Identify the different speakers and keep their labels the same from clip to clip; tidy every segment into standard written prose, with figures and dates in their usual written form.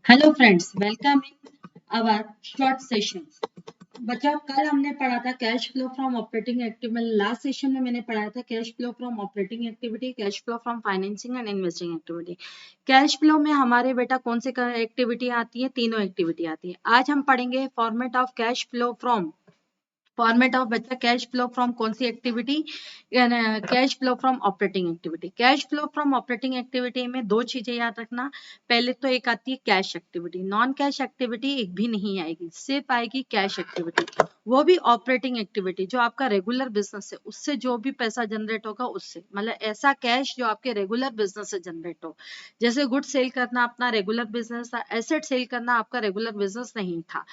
Speaker 1: Hello friends, welcome in our short sessions. बच्चों, कल हमने पढ़ा था cash flow from operating activity. Last session में मैंने पढ़ाया था cash flow from operating activity, cash flow from financing and investing activity. Cash flow में हमारे बेटा कौन से एक्टिविटी आती है? तीनों एक्टिविटी आती है। आज हम पढ़ेंगे format of cash flow from, format of बच्चा कैश फ्लो फ्रॉम कौन सी activity? Cash flow from operating activity. Cash flow from operating activity में दो चीजें याद रखना। पहले तो एक आती है cash activity, non cash activity एक भी नहीं आएगी, सिर्फ आएगी कैश एक्टिविटी, वो भी ऑपरेटिंग एक्टिविटी जो आपका रेगुलर बिजनेस है उससे जो भी पैसा जनरेट होगा उससे, मतलब ऐसा कैश जो आपके रेगुलर बिजनेस से जनरेट हो। जैसे गुड सेल करना अपना रेगुलर बिजनेस था, एसेट सेल करना आपका रेगुलर बिजनेस नहीं था।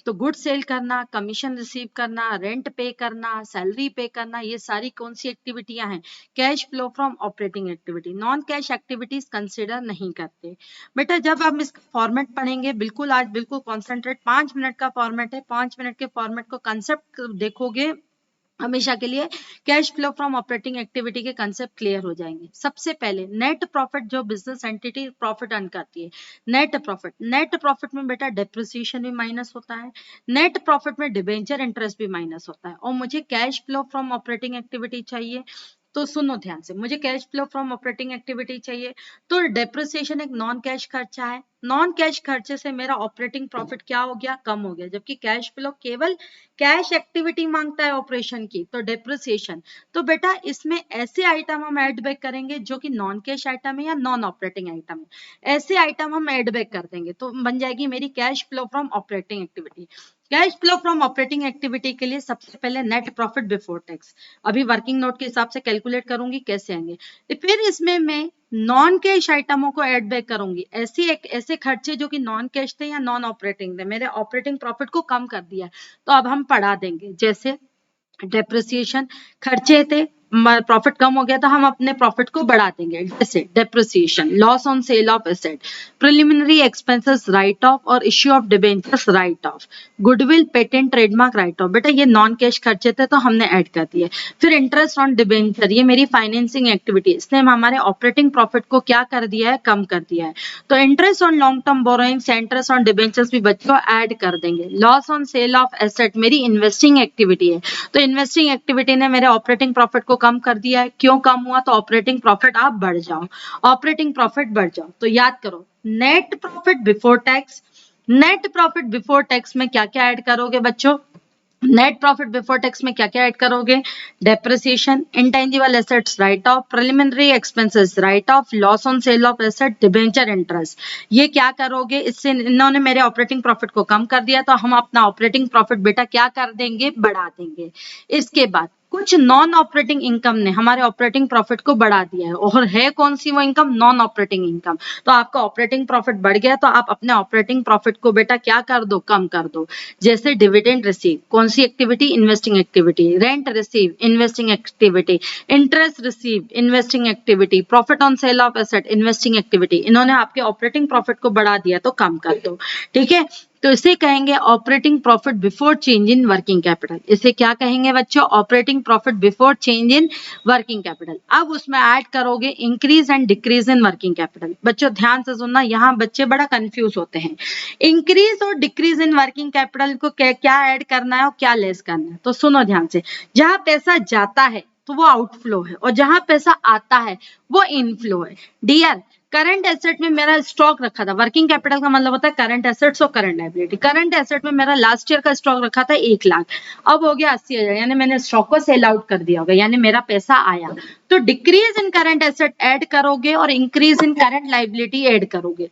Speaker 1: तो गुड सेल करना, कमीशन रिसीव करना, रेंट पे करना, सैलरी पे करना, ये सारी कौन सी एक्टिविटियां हैं? Cash flow from operating activity. Non cash activities consider नहीं करते। बेटा जब हम इसका फॉर्मेट पढ़ेंगे, बिल्कुल आज बिल्कुल कॉन्सेंट्रेट, 5 मिनट का फॉर्मेट है, 5 मिनट के फॉर्मेट को कंसेप्ट देखोगे हमेशा के लिए, cash flow from operating activity के कंसेप्ट क्लियर हो जाएंगे। सबसे पहले नेट प्रॉफिट, जो बिजनेस एंटिटी प्रॉफिट अर्न करती है, नेट प्रॉफिट। नेट प्रॉफिट में बेटा डेप्रिसिएशन भी माइनस होता है, नेट प्रॉफिट में डिबेंचर इंटरेस्ट भी माइनस होता है। और मुझे cash flow from operating activity चाहिए, तो सुनो ध्यान से, मुझे cash flow from operating activity चाहिए तो डेप्रिसिएशन एक नॉन कैश खर्चा है, नॉन कैश खर्चे से मेरा ऑपरेटिंग प्रॉफिट क्या हो गया? कम हो गया। जबकि कैश फ्लो केवल कैश एक्टिविटी मांगता है ऑपरेशन की, तो डेप्रिसिएशन। तो बेटा इसमें ऐसे आइटम हम ऐड बैक करेंगे जो कि नॉन कैश आइटम है या नॉन ऑपरेटिंग आइटम है, ऐसे आइटम हम ऐड बैक कर देंगे तो बन जाएगी मेरी cash flow from operating activity. Cash flow from operating activity के लिए सबसे पहले नेट प्रॉफिट बिफोर टैक्स, अभी वर्किंग नोट के हिसाब से कैलकुलेट करूंगी कैसे आएंगे। फिर इसमें मैं नॉन कैश आइटमों को ऐड बैक करूंगी, ऐसे खर्चे जो कि नॉन कैश थे या नॉन ऑपरेटिंग थे, मेरे ऑपरेटिंग प्रॉफिट को कम कर दिया, तो अब हम पढ़ा देंगे। जैसे डेप्रिसिएशन, खर्चे थे, प्रॉफिट कम हो गया तो हम अपने प्रॉफिट को बढ़ा देंगे। जैसे depreciation, loss on sale of asset, preliminary expenses write off और issue of debentures write off, goodwill, patent, trademark write off. बेटा ये नॉन कैश खर्चे थे तो हमने ऐड कर दिए। फिर इंटरेस्ट ऑन डिबेंचर, ये मेरी फाइनेंसिंग एक्टिविटी, इसने हमारे ऑपरेटिंग प्रॉफिट को क्या कर दिया है? कम कर दिया है। तो interest on long term borrowings, interest on debentures भी बच्चों ऐड कर देंगे। Loss on sale of asset मेरी इन्वेस्टिंग एक्टिविटी है, तो इन्वेस्टिंग एक्टिविटी ने मेरे ऑपरेटिंग प्रॉफिट को कम कर दिया है। क्यों कम हुआ? तो ऑपरेटिंग प्रॉफिट आप बढ़ जाओ, ऑपरेटिंग प्रॉफिट बढ़ जाओ। तो याद करो, net profit before tax, net profit before tax में क्या क्या ऐड करोगे बच्चों? नेट प्रॉफिट बिफोर टैक्स में क्या क्या ऐड करोगे? Depreciation, intangible assets right of, preliminary expenses write off, loss on sale of asset, debenture interest, ये क्या करोगे? इससे इन्होंने मेरे ऑपरेटिंग प्रॉफिट को कम कर दिया, तो हम अपना ऑपरेटिंग प्रॉफिट बेटा क्या कर देंगे? बढ़ा देंगे। इसके बाद कुछ नॉन ऑपरेटिंग इनकम ने हमारे ऑपरेटिंग प्रॉफिट को बढ़ा दिया है, और है कौन सी वो इनकम? Non operating income. तो आपका ऑपरेटिंग प्रॉफिट बढ़ गया तो आप अपने ऑपरेटिंग प्रॉफिट को बेटा क्या कर दो? कम कर दो। जैसे डिविडेंड रिसीव, कौन सी activity? Investing activity. Rent receive, investing activity. Interest receive, investing activity. Profit on sale of asset, investing activity. इन्होंने आपके ऑपरेटिंग प्रॉफिट को बढ़ा दिया तो कम कर दो। ठीक है, तो इसे कहेंगे operating profit before change in working capital. इसे क्या कहेंगे बच्चों? Operating profit before change in working capital. अब उसमें ऐड करोगे increase and decrease in working capital. बच्चों ध्यान से सुनना, यहाँ बच्चे बड़ा कंफ्यूज होते हैं। इंक्रीज और डिक्रीज इन वर्किंग कैपिटल को क्या ऐड करना है और क्या लेस करना है? तो सुनो ध्यान से, जहां पैसा जाता है तो वो आउटफ्लो है, और जहां पैसा आता है वो इनफ्लो है। डियर, करंट एसेट में मेरा स्टॉक रखा था, वर्किंग कैपिटल का मतलब होता है करंट एसेट्स और करंट लायबिलिटी। करंट एसेट में मेरा लास्ट ईयर का स्टॉक रखा था 1 लाख, अब हो गया 80,000, यानी मैंने स्टॉक को सेल आउट कर दिया होगा, यानी मेरा पैसा आया। तो decrease in current asset add करोगे और increase in current liability add करोगे।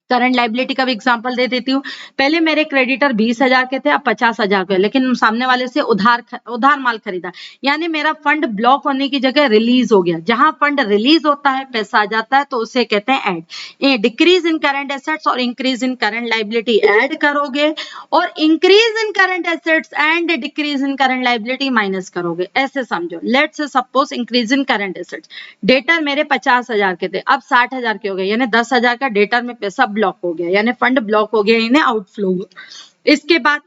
Speaker 1: करंट लाइबिलिटी का भी एग्जांपल दे देती हूँ। पहले मेरे क्रेडिटर 20,000 के थे, अब 50,000 के, लेकिन सामने वाले से उधार माल खरीदा, यानी मेरा फंड ब्लॉक होने की जगह रिलीज हो गया। जहां फंड रिलीज होता है, पैसा आ जाता है, तो उसे कहते हैं add. Decrease in current assets और increase in current liability add करोगे, और increase in current assets and decrease in current liability minus करोगे। ऐसे समझो, let's suppose increase in current assets, debtor मेरे 50,000 के थे, अब 60,000 के हो गए, यानी 10,000 का डेटर में पैसा ब्लॉक हो गया, यानी फंड ब्लॉक हो गया, यानी आउटफ्लो हुआ। इसके बाद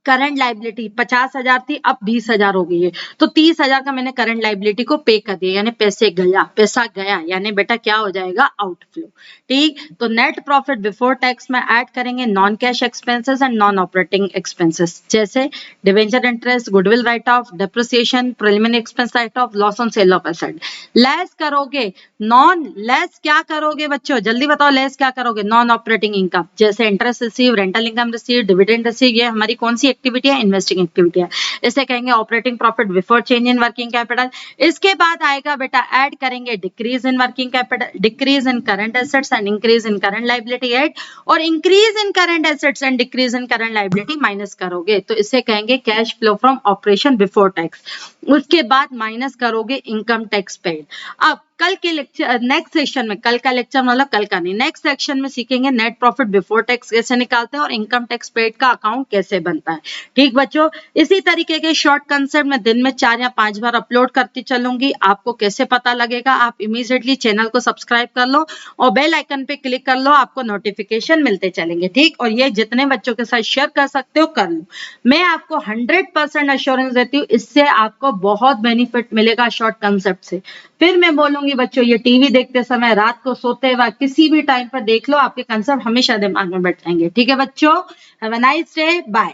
Speaker 1: करंट लाइबिलिटी 50,000 थी, अब 20,000 हो गई है, तो 30,000 का मैंने करंट लाइबिलिटी को पे कर दिया, यानी पैसा गया, यानी बेटा क्या हो जाएगा, आउटफ्लो। ठीक, तो नेट प्रॉफिट बिफोर टैक्स में ऐड करेंगे non cash expenses and non operating expenses, जैसे debenture interest, goodwill write off, depreciation, preliminary expense write off, loss on sale of asset. Less करोगे, नॉन लेस क्या करोगे बच्चों, जल्दी बताओ, लेस क्या करोगे, नॉन ऑपरेटिंग इनकम, जैसे interest receive, rental income receive, dividend receive, ये हमारी कौन सी एक्टिविटी है, इन्वेस्टिंग एक्टिविटी है, इसे कहेंगे operating profit before change in working capital. इसके बाद आएगा बेटा, ऐड करेंगे decrease in working capital, decrease in current assets and increase in current liability add, और increase in current assets and decrease in current liability minus करोगे, तो इसे कहेंगे cash flow from operation before tax. उसके बाद minus करोगे income tax paid. अब कल के लेक्चर, नेक्स्ट सेक्शन में, कल का लेक्चर मतलब कल का नहीं, नेक्स्ट सेक्शन में सीखेंगे नेट प्रॉफिट बिफोर टैक्स कैसे निकालते हैं और इनकम टैक्स पेड का अकाउंट कैसे बनता है। ठीक बच्चों, इसी तरीके के शॉर्ट कंसेप्ट में दिन में 4 या 5 बार अपलोड करती चलूंगी। आपको कैसे पता लगेगा, आप इमीडिएटली चैनल को सब्सक्राइब कर लो और बेल आइकन पे क्लिक कर लो, आपको नोटिफिकेशन मिलते चलेंगे। ठीक, और ये जितने बच्चों के साथ शेयर कर सकते हो कर लो। मैं आपको 100% अश्योरेंस देती हूँ, इससे आपको बहुत बेनिफिट मिलेगा शॉर्ट कंसेप्ट से। फिर मैं बोलूंगी बच्चों, ये टीवी देखते समय, रात को सोते वक्त, किसी भी टाइम पर देख लो, आपके कंसेप्ट हमेशा दिमाग में बैठ जाएंगे। ठीक है बच्चों, have a nice day, bye.